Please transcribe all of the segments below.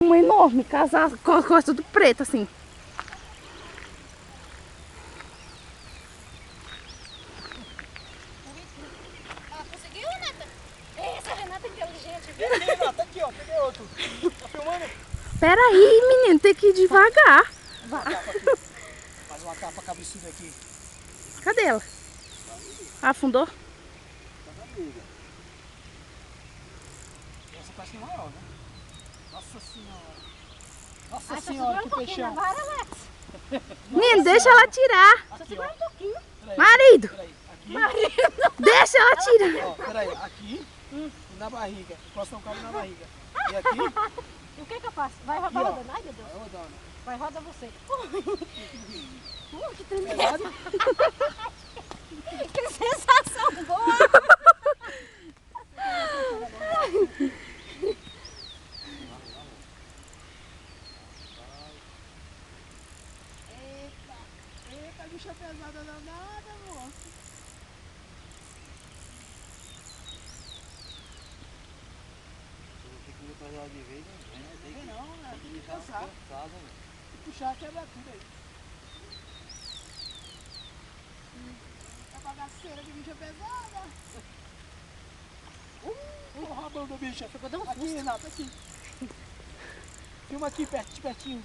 Uma enorme, casal, com a costa tudo preto assim. Ah, conseguiu, Renata? Essa Renata é inteligente, viu? Aqui, Renata, aqui, ó. Peguei outro. Tá filmando? Pera aí, menino, tem que ir devagar. Uma capa aqui. Faz uma capa cabeçuda aqui. Cadê ela? Afundou? Tá na briga. Essa parece que é maior, né? Nossa senhora. Nossa senhora, que peixão. Vara, Alex. Menino, deixa ela tirar. Aqui, ó. pouquinho. Peraí, Marido, peraí. Aqui. deixa ela tirar. Ó, peraí. Aqui e na barriga. Encosta um cabo na barriga. E aqui. E o que que eu faço? Vai Aqui, rodar, ó. rodando? Ai, meu Deus. Vai rodando. Vai, roda você. Que trem. Pesado? Que sensação boa. Eita, bicha pesada danada, moço. Tem que botar ela de vez, né? Não vem não, né? Tem que descansar. Cansada, né? Se puxar, quebra tudo aí. A bagaceira de bicha pesada. O rabão do bicho. Ficou dando um Aqui, susto. Renata, aqui. Filma aqui, pertinho.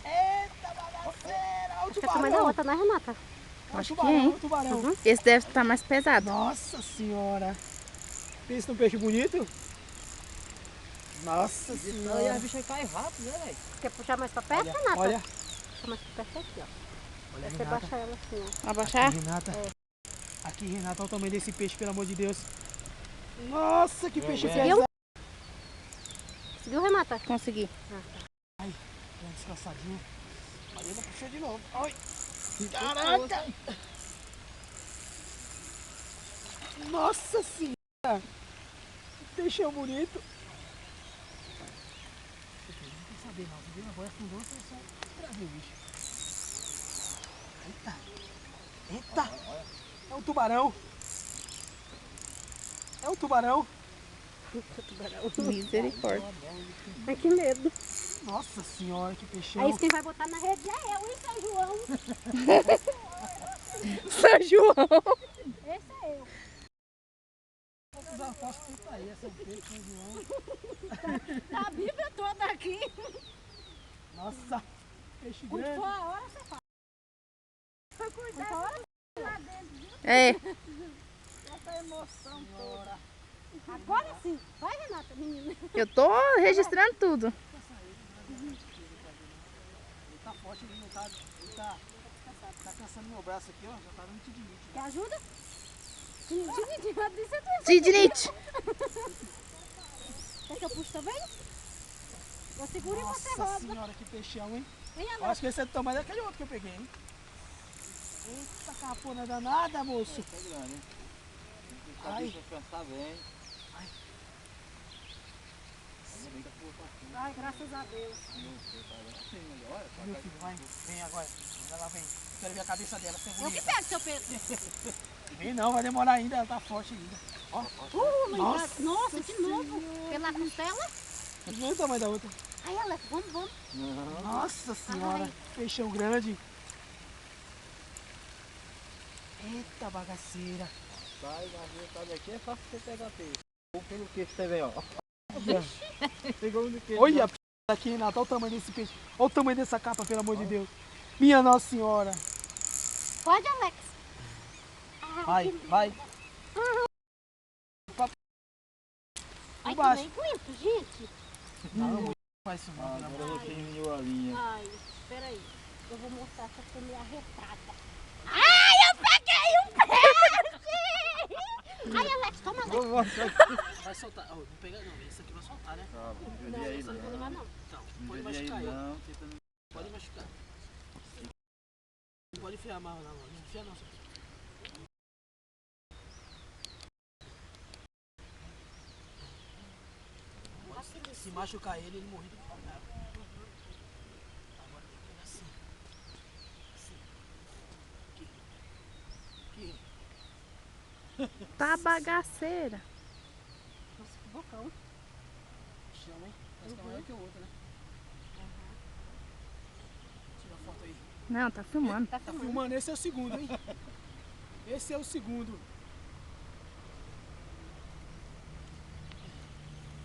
Eita, bagaceira. Olha o Acho que é a tamanho da tubarão. outra, né, Renata? Olha o Acho que tubarão, é, hein? olha o tubarão. Esse deve estar mais pesado. Nossa senhora. Pensa num peixe bonito? Nossa E a senhora. bicha cai rápido, né, velho? Quer puxar mais pra perto, Olha, Renata? olha. Puxa mais pra perto aqui, ó. Olha, Você baixa ela assim, ó. Abaixar? Aqui, Renata. Aqui, Renata, olha o tamanho desse peixe, pelo amor de Deus. Nossa, que peixe Conseguiu? pesado. Conseguiu, Renata? Consegui. Dá uma descansadinha. Mariana puxou de novo. Ai. Caraca. Nossa senhora. Que peixão bonito. Não quer saber não. Você viu? Agora afundou, você só trazer o bicho. Eita. Eita. É um tubarão. É um tubarão. Misericórdia. Ai, que medo. Nossa senhora, que peixão. É isso quem vai botar na rede é eu, hein, São João? São João. Esse é eu. Esses apostos tudo aí, essa peixe, São João. Tá a Bíblia toda aqui. Nossa, peixe Quando grande. for a hora, você faz. Quando for a hora, lá dentro, viu? É, Essa emoção toda. Agora sim. Vai, Renata, menina. eu tô registrando tudo. Ele tá forte, ele não tá. Ele tá cansando meu braço aqui, ó. Já tá dando tendinite. Quer ajuda? Tinha Tidnite. Quer que eu puxe também? Eu seguro e você Nossa roda. senhora, que peixão, hein? Vem, Eu Alex. acho que esse é do tamanho daquele outro que eu peguei, hein? Eita, capona danada, moço. Tá grande, hein? Tem que Ai. deixar descansar bem. Ai. Ainda bem que a porra tá aqui. Ai, graças a Deus. Assim, olha, tá Meu filho, vai. Vem agora. Ela vem. Quero ver a cabeça dela, ser Eu que bonita. pego, seu Pedro. Vem não, vai demorar ainda, ela tá forte ainda. Ó, Nossa, de novo. Pela costela. viu o tamanho da outra? Ai, Alex, vamos. Nossa senhora, peixão grande. Eita bagaceira. Sai, mas sabe aqui é fácil você pegar peixe. Ou pelo queixo também, ó. Pegou no queixo. Olha aqui, Renato, olha o tamanho desse peixe. Olha o tamanho dessa capa, pelo amor de Deus. Minha Nossa Senhora. Pode, Alex. Vai, vai. Ai, baixo. também aguento, gente. Não faz isso não, pelo amor Agora você enviou a linha. Ai, peraí. Eu vou mostrar essa comer arretada. Ai, eu peguei um peixe! Ai, Alex, toma, Alex. Vou mostrar aqui. Vai soltar. Oh, não pega não, esse aqui vai soltar, né? Calma, não Não, judia aí essa eu não vou levar, não. Então, Não pode judia aí machucar ele. não. Tenta não. Pode machucar. Não pode enfiar a marra na mão. Não enfia não, seu filho. Se machucar ele, ele morre de fome. Agora tem que pegar assim. Assim. Aqui. Tá bagaceira. Nossa, que bocão. bichão, hein? Parece que é maior que o outro, né? Tira a foto aí. Não, tá filmando. Tá Tá filmando. filmando, esse é o segundo, hein? Esse é o segundo.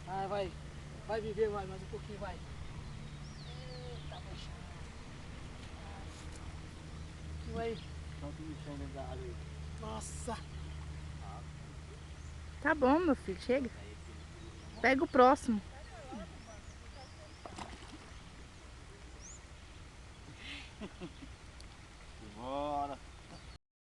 Ah, vai viver mais um pouquinho, vai. Eita, bicho. Vai. Solta o bichão dentro da água aí. Nossa. Tá bom, meu filho, chega. Pega o próximo. Vó.